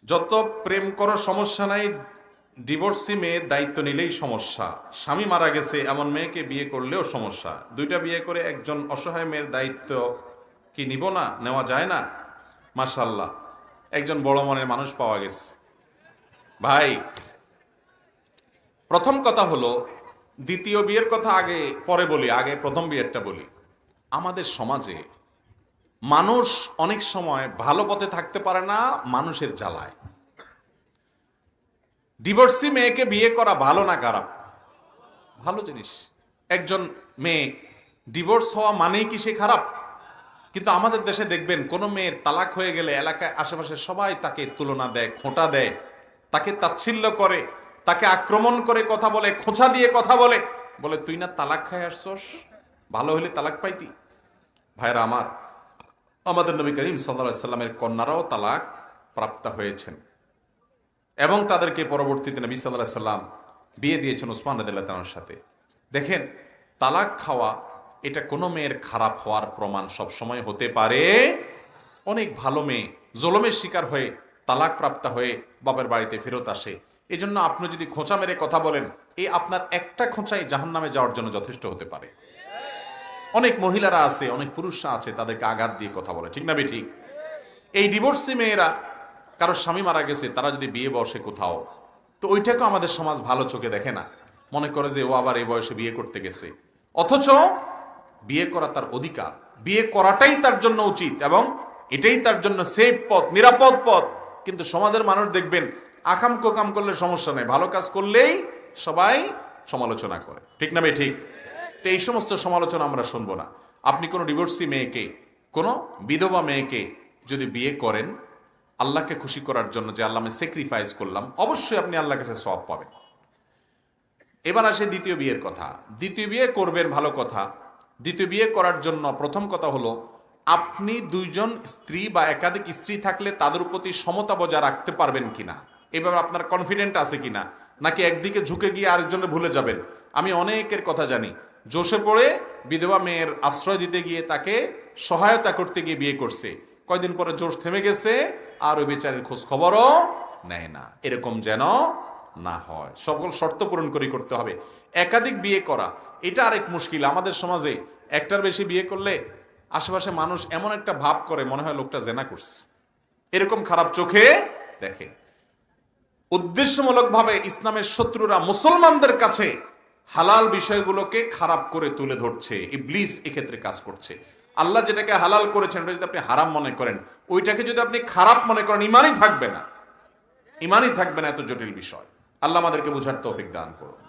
যত প্রেম করার সমস্যা নাই, ডিভোর্সি মেয়ের দায়িত্ব নিলেই সমস্যা। স্বামী মারা গেছে এমন মেয়েকে বিয়ে করলেও সমস্যা। দুইটা বিয়ে করে একজন অসহায় মেয়ের দায়িত্ব কি নিব না, নেওয়া যায় না? মাশাআল্লাহ, একজন বড় মনের মানুষ পাওয়া গেছে। ভাই, প্রথম কথা হলো, দ্বিতীয় বিয়ের কথা আগে পরে বলি, আগে প্রথম বিয়েরটা বলি। আমাদের সমাজে মানুষ অনেক সময় ভালো পথে থাকতে পারে না মানুষের জ্বালায়। ডিভোর্সি মেয়েকে বিয়ে করা ভালো না খারাপ? ভালো জিনিস। একজন মেয়ে ডিভোর্স হওয়া মানেই কি সে খারাপ? কিন্তু আমাদের দেশে দেখবেন কোনো মেয়ের তালাক হয়ে গেলে এলাকায় আশেপাশে সবাই তাকে তুলনা দেয়, খোঁটা দেয়, তাকে তাচ্ছিল্য করে, তাকে আক্রমণ করে কথা বলে, খোঁচা দিয়ে কথা বলে, বলে তুই না তালাক খায় আসছস, ভালো হলে তালাক পাইতি। ভাইরা আমার, আমাদের নবী করিম সাল্লাল্লাহু আলাইহি সাল্লামের কন্যারাও তালাক প্রাপ্ত হয়েছেন এবং তাদেরকে পরবর্তীতে নবী সাল্লাল্লাহু আলাইহি সাল্লাম বিয়ে দিয়েছেন ওসমান রাদিয়াল্লাহু তাআলার সাথে। দেখেন, তালাক খাওয়া এটা কোনো মেয়ের খারাপ হওয়ার প্রমাণ সব সময় হতে পারে। অনেক ভালো মেয়ে জুলুমের শিকার হয়ে তালাক প্রাপ্ত হয়ে বাবার বাড়িতে ফেরত আসে। এজন্য আপনি যদি খোঁচা মেরে কথা বলেন, এই আপনার একটা খোঁচাই জাহান্নামে যাওয়ার জন্য যথেষ্ট হতে পারে। অনেক মহিলারা আছে, অনেক পুরুষরা আছে, তাদেরকে আঘাত দিয়ে কথা বলে, ঠিক না ঠিক? এই ডিভোর্সি মেয়েরা, কারো স্বামী মারা গেছে, তারা যদি বিয়ে বসে কোথাও, তো ওইটাকে আমাদের সমাজ ভালো চোখে দেখে না, মনে করে যে ও আবার এই বয়সে বিয়ে করতে গেছে। অথচ বিয়ে করা তার অধিকার, বিয়ে করাটাই তার জন্য উচিত এবং এটাই তার জন্য সেফ পথ, নিরাপদ পথ। কিন্তু সমাজের মানুষ দেখবেন আকাম কোকাম করলে সমস্যা নেই, ভালো কাজ করলেই সবাই সমালোচনা করে, ঠিক না ভাই ঠিক? তো এই সমস্ত সমালোচনা আমরা শুনবো না। আপনি কোনো ডিভোর্সি মেয়েকে, কোনো বিধবা মেয়েকে যদি বিয়ে করেন আল্লাহকে খুশি করার জন্য, যে আল্লাহ আমি স্যাক্রিফাইস করলাম, অবশ্যই আপনি আল্লাহর কাছে সওয়াব পাবেন। এবার আসে দ্বিতীয় বিয়ের কথা। দ্বিতীয় বিয়ে করবেন, ভালো কথা। দ্বিতীয় বিয়ে করার জন্য প্রথম কথা হলো, আপনি দুইজন স্ত্রী বা একাধিক স্ত্রী থাকলে তাদের প্রতি সমতা বজায় রাখতে পারবেন কিনা, এবার আপনার কনফিডেন্ট আছে কিনা, নাকি একদিকে ঝুঁকে গিয়ে আরেকজনের ভুলে যাবেন। আমি অনেকের কথা জানি, জোশে পড়ে বিধবা মেয়ের আশ্রয় দিতে গিয়ে তাকে সহায়তা করতে গিয়ে বিয়ে করছে, কয়দিন পরে জোশ থেমে গেছে, আর ওই বেচারের খোঁজ খবরও নেয় না। এরকম যেন না হয়, সকল শর্ত পূরণ করে করতে হবে। একাধিক বিয়ে করা এটা আরেক মুশকিল। আমাদের সমাজে একটার বেশি বিয়ে করলে আশেপাশে মানুষ এমন একটা ভাব করে, মনে হয় লোকটা জেনা করছে, এরকম খারাপ চোখে দেখে। উদ্দেশ্যমূলকভাবে ইসলামের শত্রুরা মুসলমানদের কাছে হালাল বিষয়গুলোকে খারাপ করে তুলে ধরছে। ইবলিস এক্ষেত্রে কাজ করছে। আল্লাহ যেটাকে হালাল করেছেন ওটা যদি আপনি হারাম মনে করেন, ওইটাকে যদি আপনি খারাপ মনে করেন, ইমানই থাকবে না, ইমানই থাকবে না। এত জটিল বিষয়। আল্লাহ আমাদেরকে বুঝার তৌফিক দান করুন।